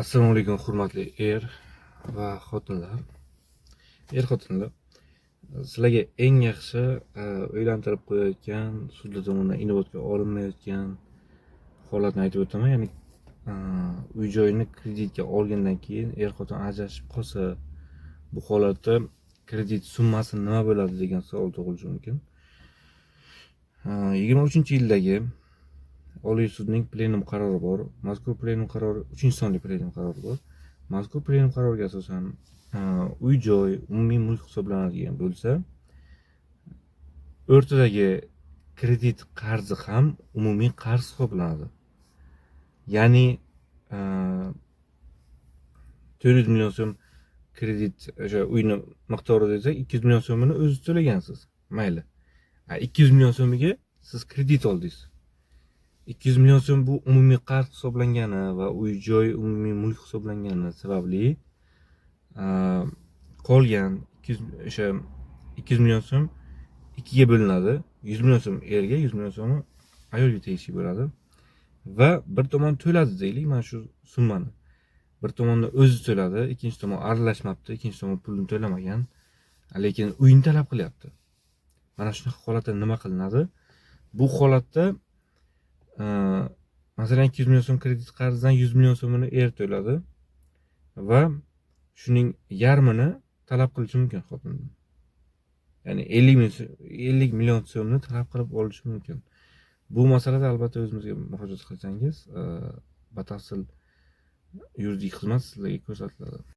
Assalomu alaykum hurmatli va xotinlar. Xotinlar, sizlarga eng yaxshi uylantirib qo'yayotgan, sudlar tomonidan inobatga olinmayotgan holatni aytib o'taman. Ya'ni uy-joyni kreditga olgandan keyin xotin ajrashib qolsa, bu holatda kredit summasi nima bo'ladi degan savol tug'ilishi mumkin. 23-yildagi Oliy sudning plenum qarori bor. Mazkur plenum qarori 3-sonli plenum qarori bor. Mazkur plenum qaroriga asosan uy-joy umumiy mulk hisoblanadigan bo'lsa, o'rtadagi kredit qarzi ham umumiy qarz hisoblanadi. Ya'ni 400 million so'm kredit o'sha uyni miqdori desak, 200 million so'mini o'zingiz to'lagansiz. Mayli. 200 million so'miga siz kredit oldingiz. 200 million so'm bu umumiy qarz hisoblangani va uy-joy umumiy mulk hisoblangani sababli qolgan 200 million so'm ikkiga bo'linadi. 100 million so'm erga, 100 million so'mi ayolga tegishli bo'ladi. Va bir tomon to'ladi deylik, mana shu summani. Bir tomonda o'zi to'ladi, ikkinchi tomon aralashmabdi, ikkinchi tomon pulni to'lamagan, lekin uyni talab qilyapti. Mana shunaqa holatda nima qilinadi? Bu holatda masalan 200 million so'm kredit qarzidan 100 million so'mini to'ladi va shuning yarmini talab qilishi mumkin xotindan. Ya'ni 50 million so'mni talab qilib olishi mumkin. Bu masalada albatta o'zimizga murojaat qilsangiz, batafsil yuridik xizmat sizlarga ko'rsatiladi.